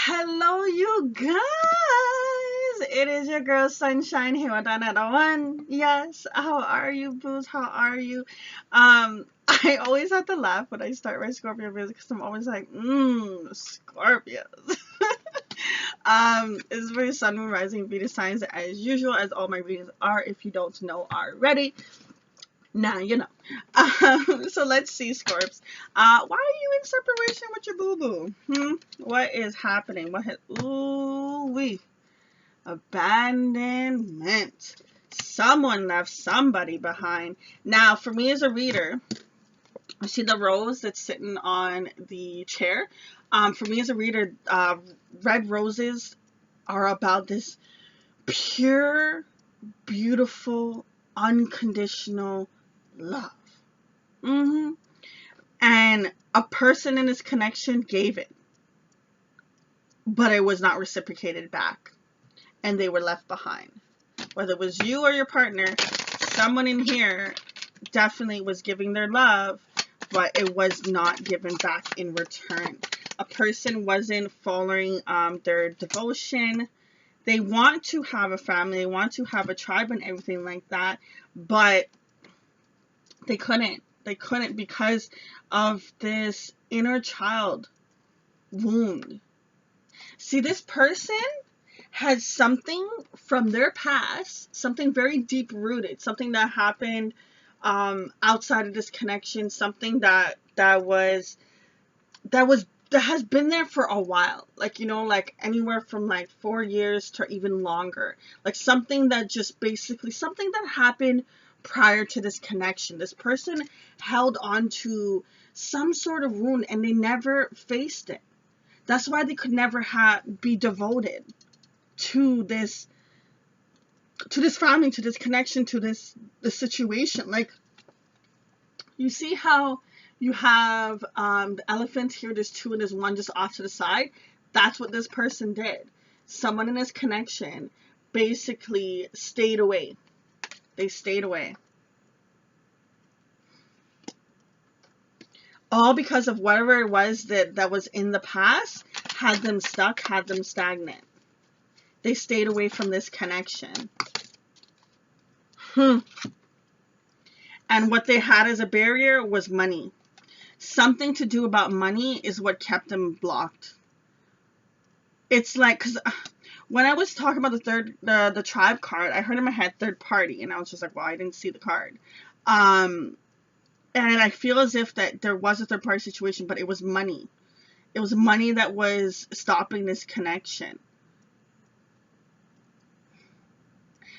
Hello, you guys. It is your girl Sunshine here with another one. Yes, how are you, booze? How are you? I always have to laugh when I start my Scorpio videos because I'm always like, Scorpios. It's very Sun, Moon, Rising, Venus signs as usual, as all my readings are. If you don't know already, now you know. So let's see, Scorps. Why are you in separation with your boo-boo? What is happening? Ooh-wee. Abandonment. Someone left somebody behind. Now, for me as a reader, I see the rose that's sitting on the chair. For me as a reader, red roses are about this pure, beautiful, unconditional love. And a person in this connection gave it, but it was not reciprocated back, and they were left behind. Whether it was you or your partner, someone in here definitely was giving their love, but it was not given back in return. A person wasn't following their devotion. They want to have a family, they want to have a tribe and everything like that, but they couldn't. They couldn't because of this inner child wound. See, this person has something from their past, something very deep rooted, something that happened outside of this connection, something that has been there for a while, like, you know, like anywhere from like 4 years to even longer, like something that just basically something that happened prior to this connection. This person held on to some sort of wound and they never faced it. That's why they could never be devoted to this family, to this connection, to this situation. Like, you see how you have the elephant here, there's two and there's one just off to the side. That's what this person did. Someone in this connection basically stayed away. They stayed away. All because of whatever it was that was in the past had them stuck, had them stagnant. They stayed away from this connection. And what they had as a barrier was money. Something to do about money is what kept them blocked. It's like, because when I was talking about the tribe card, I heard in my head third party, and I was just like, well, I didn't see the card. And I feel as if that there was a third party situation, but it was money. It was money that was stopping this connection.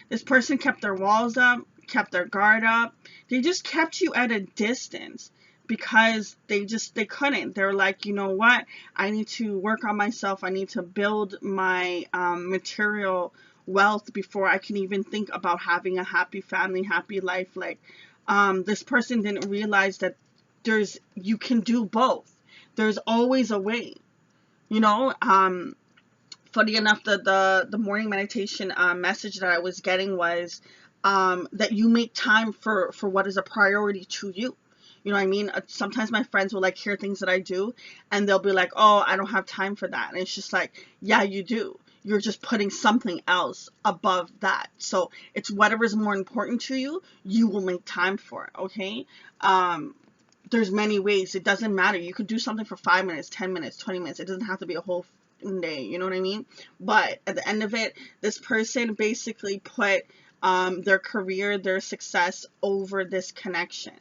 This person kept their walls up, kept their guard up. They just kept you at a distance because they couldn't. They're like, you know what? I need to work on myself. I need to build my material wealth before I can even think about having a happy family, happy life. Like, this person didn't realize that you can do both. There's always a way, you know. Funny enough, the morning meditation message that I was getting was that you make time for what is a priority to you. You know what I mean? Sometimes my friends will like hear things that I do and they'll be like, oh, I don't have time for that. And it's just like, yeah, you do. You're just putting something else above that. So it's whatever's more important to you, you will make time for it, okay? There's many ways. It doesn't matter. You could do something for 5 minutes, 10 minutes, 20 minutes. It doesn't have to be a whole day, you know what I mean? But at the end of it, this person basically put their career, their success over this connection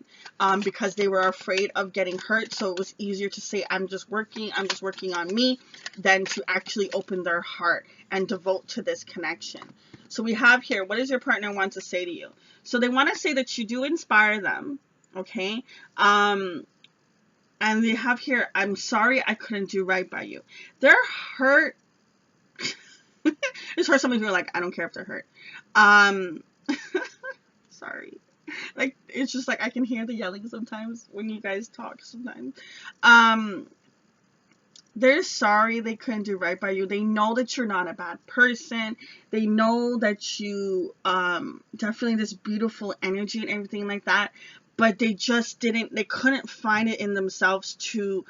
because they were afraid of getting hurt. So it was easier to say, I'm just working on me, than to actually open their heart and devote to this connection. So we have here, what does your partner want to say to you? So they want to say that you do inspire them, okay? And they have here, I'm sorry I couldn't do right by you. They're hurt. It's hurt. Some of you are like, I don't care if they're hurt. Sorry. Like, it's just like I can hear the yelling sometimes when you guys talk sometimes. They're sorry they couldn't do right by you. They know that you're not a bad person. They know that you definitely this beautiful energy and everything like that. But they just couldn't find it in themselves to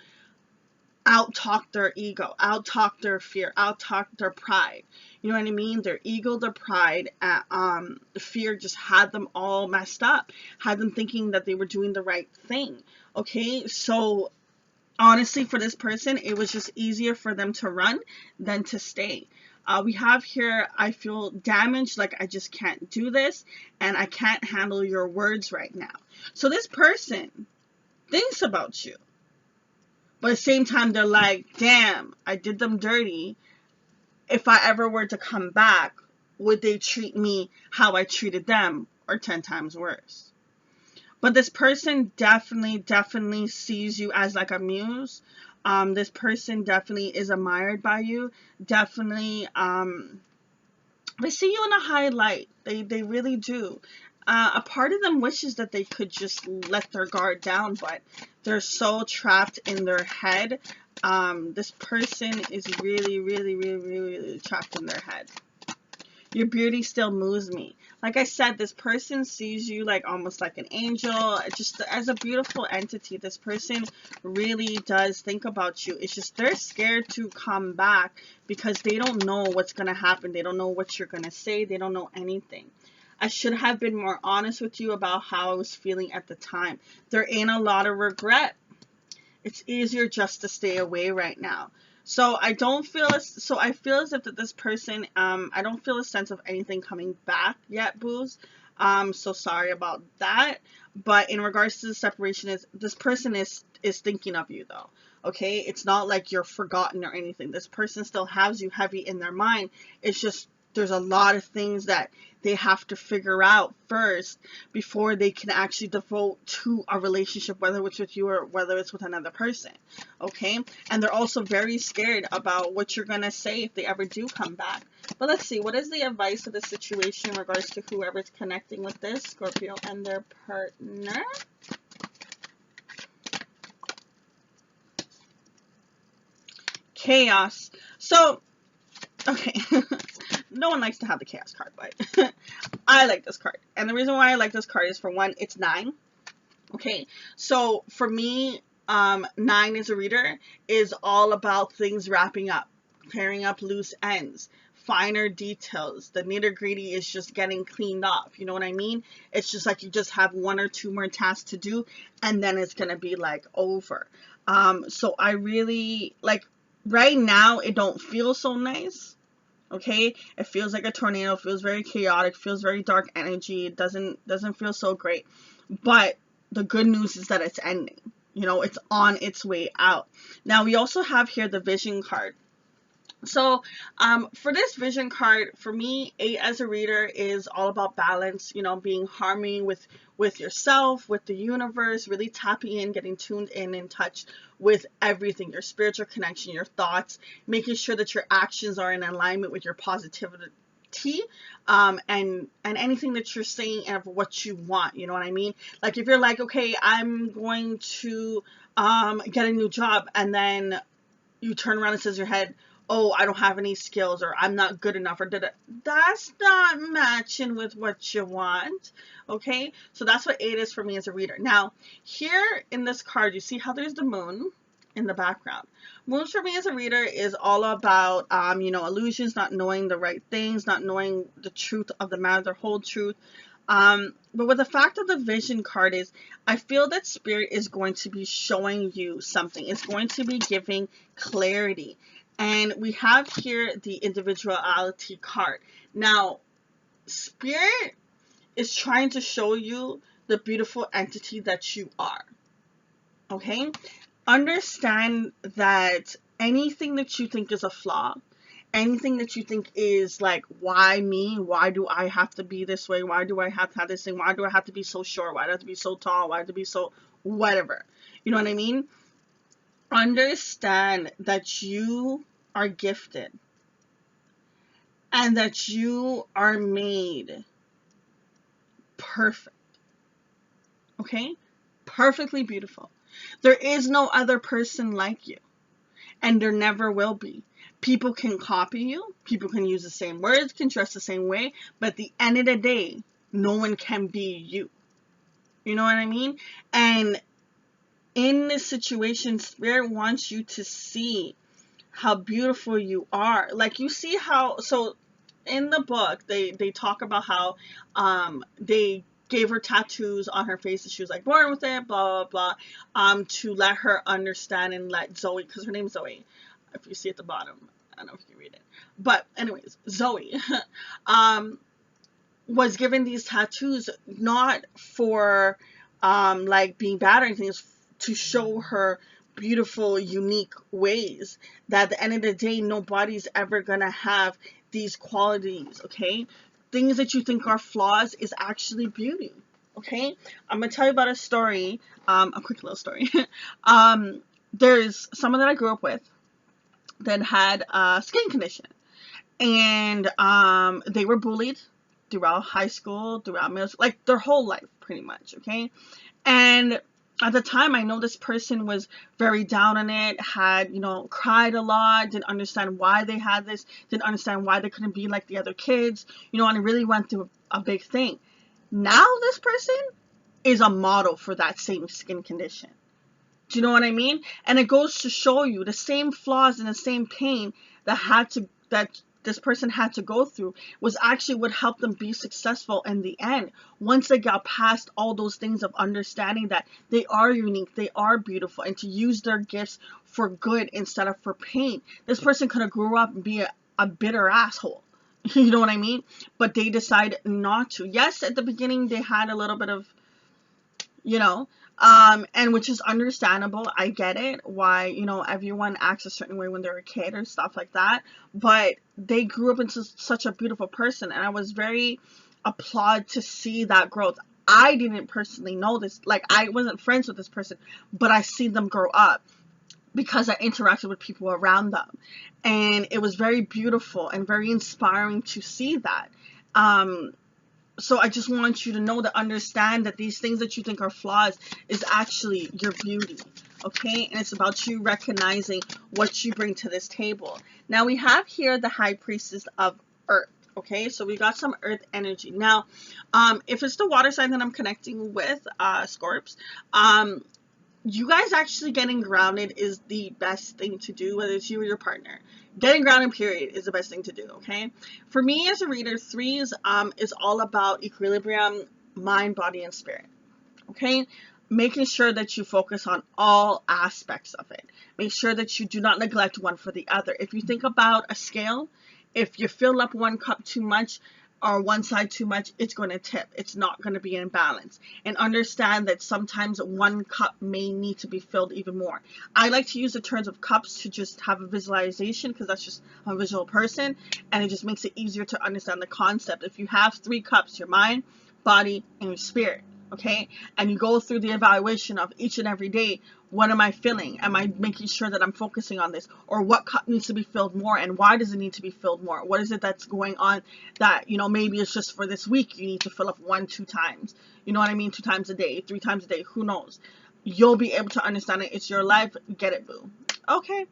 out-talk their ego, out-talk their fear, out-talk their pride. You know what I mean? Their ego, their pride, the fear just had them all messed up, had them thinking that they were doing the right thing. Okay, so honestly, for this person, it was just easier for them to run than to stay. We have here, I feel damaged, like I just can't do this, and I can't handle your words right now. So this person thinks about you. But at the same time, they're like, damn, I did them dirty. If I ever were to come back, would they treat me how I treated them, or 10 times worse? But this person definitely sees you as like a muse. This person definitely is admired by you. Definitely, they see you in a high light. They really do. A part of them wishes that they could just let their guard down, but they're so trapped in their head. This person is really trapped in their head. Your beauty still moves me. Like I said, this person sees you like almost like an angel, just as a beautiful entity. This person really does think about you. It's just they're scared to come back because they don't know what's going to happen. They don't know what you're going to say. They don't know anything. I should have been more honest with you about how I was feeling at the time. There ain't a lot of regret. It's easier just to stay away right now. So I feel as if that this person, I don't feel a sense of anything coming back yet, booze. So sorry about that. But in regards to the separation, this person is thinking of you though. Okay, it's not like you're forgotten or anything. This person still has you heavy in their mind. It's just there's a lot of things that they have to figure out first before they can actually devote to a relationship, whether it's with you or whether it's with another person. Okay, and they're also very scared about what you're gonna say if they ever do come back. But let's see, what is the advice of the situation in regards to whoever's connecting with this Scorpio and their partner? Chaos. So okay. No one likes to have the chaos card, but I like this card. And the reason why I like this card is, for one, it's 9. Okay, so for me, 9 as a reader is all about things wrapping up, clearing up loose ends, finer details. The nitty-gritty is just getting cleaned off. You know what I mean? It's just like you just have 1 or 2 more tasks to do, and then it's going to be like over. So I really, like, right now, it don't feel so nice. Okay, it feels like a tornado, feels very chaotic, feels very dark energy. It doesn't feel so great. But the good news is that it's ending. You know, it's on its way out. Now we also have here the vision card. So for this vision card, for me, 8 as a reader is all about balance, you know, being harmony with yourself, with the universe, really tapping in, getting tuned in touch with everything, your spiritual connection, your thoughts, making sure that your actions are in alignment with your positivity, and anything that you're saying and of what you want. You know what I mean? Like if you're like, okay, I'm going to get a new job, and then you turn around and says your head, oh, I don't have any skills, or I'm not good enough, or that's not matching with what you want. Okay, so that's what 8 is for me as a reader. Now here in this card, you see how there's the moon in the background. Moon for me as a reader is all about you know, illusions, not knowing the right things, not knowing the truth of the matter, the whole truth. But what the fact of the vision card is, I feel that spirit is going to be showing you something. It's going to be giving clarity. And we have here the individuality card. Now, spirit is trying to show you the beautiful entity that you are. Okay? Understand that anything that you think is a flaw, anything that you think is like, why me? Why do I have to be this way? Why do I have to have this thing? Why do I have to be so short? Why do I have to be so tall? Why do I have to be so whatever? You know what I mean? Understand that you are gifted and that you are made perfect. Okay? Perfectly beautiful. There is no other person like you, and there never will be. People can copy you, people can use the same words, can dress the same way, but at the end of the day, no one can be you. You know what I mean? And in this situation, Spirit wants you to see how beautiful you are. Like, you see how, so in the book, they talk about how they gave her tattoos on her face and she was like born with it, blah blah blah, to let her understand and let Zoe, because her name's Zoe, if you see at the bottom, I don't know if you can read it, but anyways, Zoe was given these tattoos not for like being bad or anything, it's to show her beautiful, unique ways that at the end of the day, nobody's ever gonna have these qualities, okay? Things that you think are flaws is actually beauty, okay? I'm gonna tell you about a story, a quick little story. There's someone that I grew up with that had a skin condition, and they were bullied throughout high school, throughout middle school, like their whole life, pretty much, okay? And at the time, I know this person was very down on it, had, you know, cried a lot, didn't understand why they had this, didn't understand why they couldn't be like the other kids, you know, and it really went through a big thing. Now this person is a model for that same skin condition. Do you know what I mean? And it goes to show you the same flaws and the same pain that this person had to go through was actually what helped them be successful in the end. Once they got past all those things of understanding that they are unique, they are beautiful, and to use their gifts for good instead of for pain. This person could have grew up and be a bitter asshole. You know what I mean? But they decided not to. Yes, at the beginning they had a little bit of, you know, and which is understandable. I get it, why, you know, everyone acts a certain way when they're a kid or stuff like that, but they grew up into such a beautiful person, and I was very applaud to see that growth. I didn't personally know this, like, I wasn't friends with this person, but I see them grow up because I interacted with people around them, and it was very beautiful and very inspiring to see that. So I just want you to know, to understand that these things that you think are flaws is actually your beauty, okay? And it's about you recognizing what you bring to this table. Now we have here the High Priestess of Earth, okay? So we got some Earth energy. Now, if it's the water sign that I'm connecting with, Scorps, you guys actually getting grounded is the best thing to do, whether it's you or your partner. Getting grounded, period, is the best thing to do, okay? For me as a reader, threes is all about equilibrium, mind, body, and spirit, okay? Making sure that you focus on all aspects of it. Make sure that you do not neglect one for the other. If you think about a scale, if you fill up one cup too much, or one side too much, it's going to tip. It's not going to be in balance. And understand that sometimes one cup may need to be filled even more. I like to use the terms of cups to just have a visualization, because that's just a visual person, and it just makes it easier to understand the concept. If you have 3 cups, your mind, body, and your spirit, okay, and you go through the evaluation of each and every day, what am I feeling? Am I making sure that I'm focusing on this? Or what cup needs to be filled more, and why does it need to be filled more? What is it that's going on that, you know, maybe it's just for this week you need to fill up 1-2 times, you know what I mean, 2 times a day, 3 times a day, who knows? You'll be able to understand it. It's your life. Get it, boo. Okay.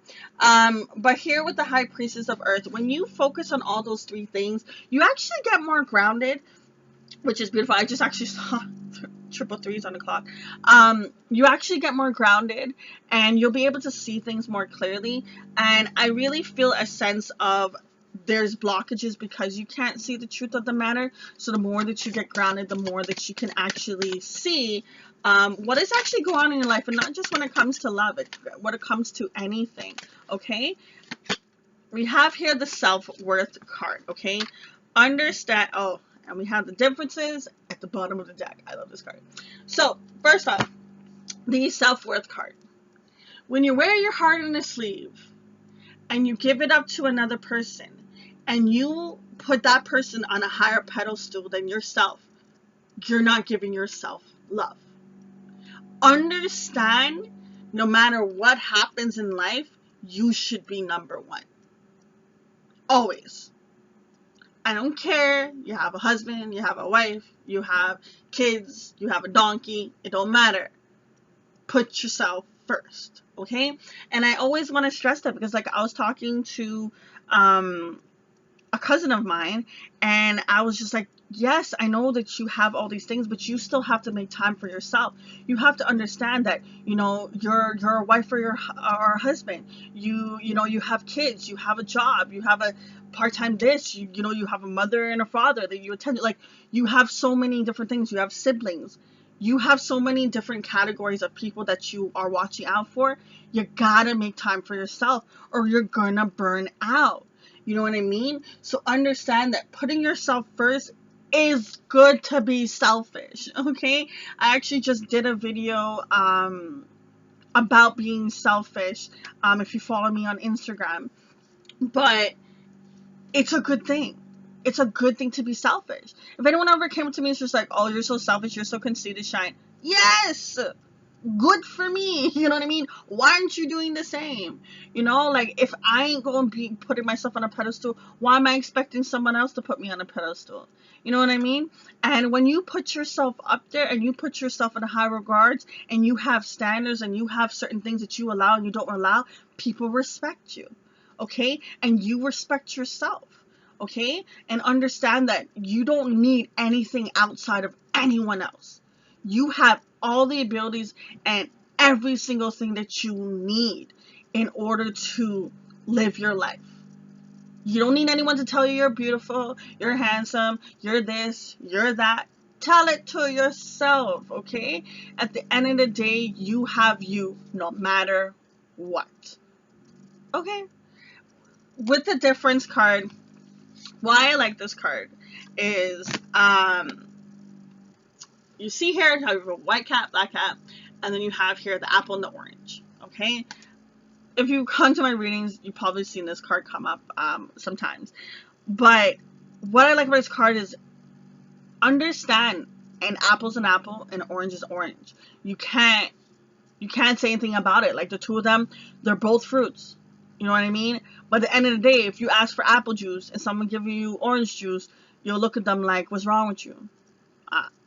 But here with the High Priestess of Earth, when you focus on all those 3 things, you actually get more grounded, which is beautiful. I just actually saw triple 3s on the clock. You actually get more grounded, and you'll be able to see things more clearly. And I really feel a sense of there's blockages because you can't see the truth of the matter. So the more that you get grounded, the more that you can actually see what is actually going on in your life, and not just when it comes to love, when it comes to anything, okay? We have here the self-worth card, okay? Understand, oh, and we have the differences at the bottom of the deck. I love this card. So, first off, the self-worth card. When you wear your heart on a sleeve and you give it up to another person and you put that person on a higher pedestal than yourself, you're not giving yourself love. Understand, no matter what happens in life, you should be number 1. Always. I don't care, you have a husband, you have a wife, you have kids, you have a donkey, it don't matter. Put yourself first, okay? And I always want to stress that, because like I was talking to a cousin of mine, and I was just like, yes, I know that you have all these things, but you still have to make time for yourself. You have to understand that, you know, you're a wife or or a husband. You know, you have kids, you have a job, you have a part-time this, you know, you have a mother and a father that you attend. Like, you have so many different things. You have siblings. You have so many different categories of people that you are watching out for. You gotta make time for yourself or you're gonna burn out. You know what I mean? So understand that putting yourself first is good to be selfish, okay? I actually just did a video about being selfish, if you follow me on Instagram. But it's a good thing. It's a good thing to be selfish. If anyone ever came up to me and was just like, oh, you're so selfish, you're so conceited, Shine. Yes! Good for me. You know what I mean? Why aren't you doing the same? You know, like, if I ain't going to be putting myself on a pedestal, why am I expecting someone else to put me on a pedestal? You know what I mean? And when you put yourself up there and you put yourself in high regards and you have standards and you have certain things that you allow and you don't allow, people respect you. Okay? And you respect yourself. Okay? And understand that you don't need anything outside of anyone else. You have all the abilities and every single thing that you need in order to live your life. You don't need anyone to tell you you're beautiful, you're handsome, you're this, you're that. Tell it to yourself, okay? At the end of the day, you have you no matter what. Okay? With the difference card, why I like this card is, you see here, you have a white cat, black cat, and then you have here the apple and the orange, okay? If you come to my readings, you've probably seen this card come up sometimes. But what I like about this card is understand an apple's an apple and orange is orange. You can't say anything about it. Like, the two of them, they're both fruits. You know what I mean? But at the end of the day, if you ask for apple juice and someone give you orange juice, you'll look at them like, what's wrong with you?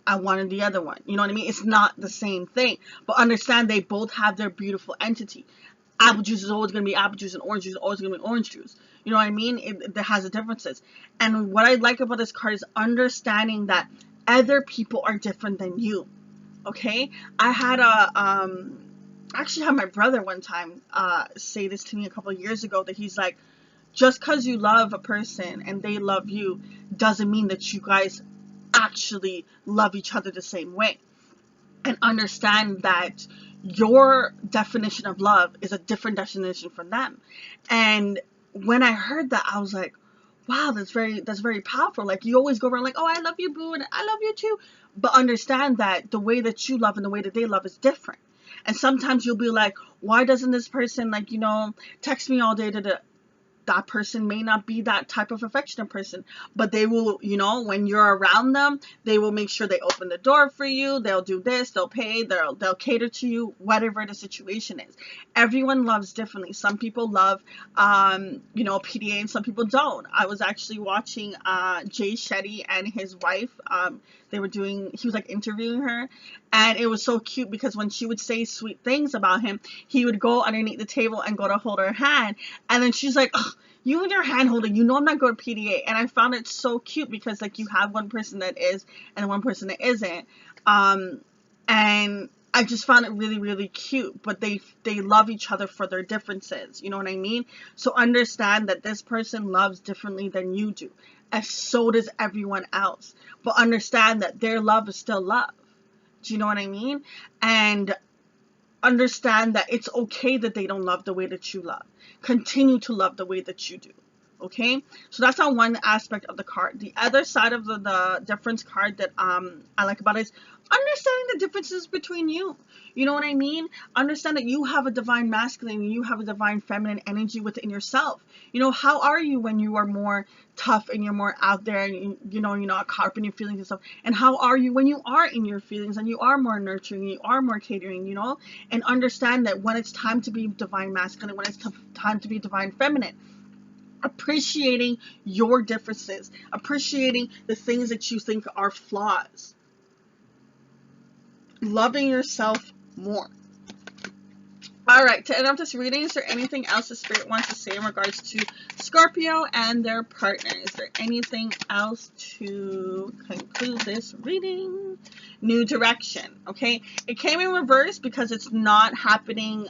I wanted the other one. You know what I mean? It's not the same thing. But understand they both have their beautiful entity. Apple juice is always going to be apple juice and orange juice is always going to be orange juice. You know what I mean? It has the differences. And what I like about this card is understanding that other people are different than you. Okay? I had actually had my brother one time say this to me a couple of years ago, that he's like, just because you love a person and they love you doesn't mean that you guys actually love each other the same way. And understand that your definition of love is a different definition from them. And when I heard that, I was like, wow, that's very powerful. Like, you always go around like, oh, I love you, boo, and I love you too. But understand that the way that you love and the way that they love is different. And sometimes you'll be like, why doesn't this person, like, you know, text me all day? That person may not be that type of affectionate person, but they will, you know, when you're around them, they will make sure they open the door for you. They'll do this, they'll pay, they'll cater to you, whatever the situation is. Everyone loves differently. Some people love, you know, PDA, and some people don't. I was actually watching Jay Shetty and his wife. He was like interviewing her, and it was so cute because when she would say sweet things about him, he would go underneath the table and go to hold her hand, and then she's like, ugh, you and your hand holding, you know I'm not good at PDA. And I found it so cute because, like, you have one person that is and one person that isn't, and I just found it really, really cute. But they love each other for their differences. You know what I mean? So understand that this person loves differently than you do, and so does everyone else. But understand that their love is still love. Do you know what I mean? And understand that it's okay that they don't love the way that you love. Continue to love the way that you do. Okay? So that's on one aspect of the card. The other side of the difference card that I like about it is understanding the differences between you. You know what I mean? Understand that you have a divine masculine and you have a divine feminine energy within yourself. You know, how are you when you are more tough and you're more out there and you're not caught up in your feelings and stuff? And how are you when you are in your feelings and you are more nurturing and you are more catering, you know? And understand that when it's time to be divine masculine, when it's time to be divine feminine, appreciating your differences, appreciating the things that you think are flaws, loving yourself more. All right, to end off this reading, is there anything else the Spirit wants to say in regards to Scorpio and their partner? Is there anything else to conclude this reading? New direction, okay? It came in reverse because it's not happening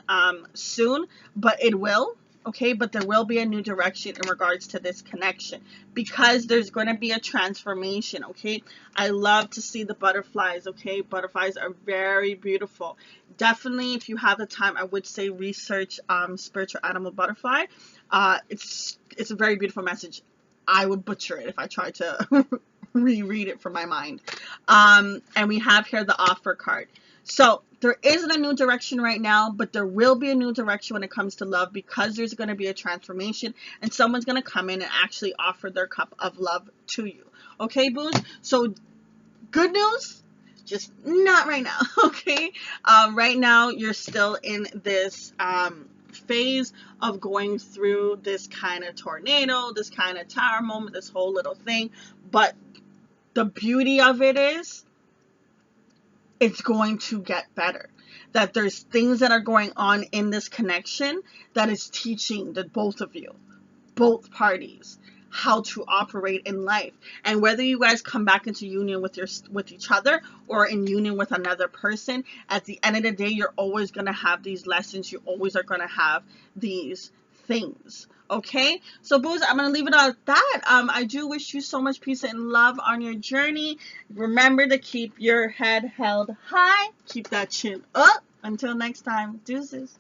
soon, but it will. Okay, but there will be a new direction in regards to this connection because there's going to be a transformation. Okay, I love to see the butterflies. Okay, butterflies are very beautiful. Definitely, if you have the time, I would say research spiritual animal butterfly. It's a very beautiful message. I would butcher it if I tried to reread it from my mind. And we have here the offer card. So there isn't a new direction right now, but there will be a new direction when it comes to love because there's going to be a transformation and someone's going to come in and actually offer their cup of love to you. Okay, boos? So good news, just not right now. Okay, right now you're still in this phase of going through this kind of tornado, this kind of tower moment, this whole little thing. But the beauty of it is it's going to get better. That there's things that are going on in this connection that is teaching the both of you, both parties, how to operate in life. And whether you guys come back into union with each other or in union with another person, at the end of the day, you're always going to have these lessons. You always are going to have these things. Okay, so boos, I'm going to leave it at that. I do wish you so much peace and love on your journey. Remember to keep your head held high. Keep that chin up. Until next time, deuces.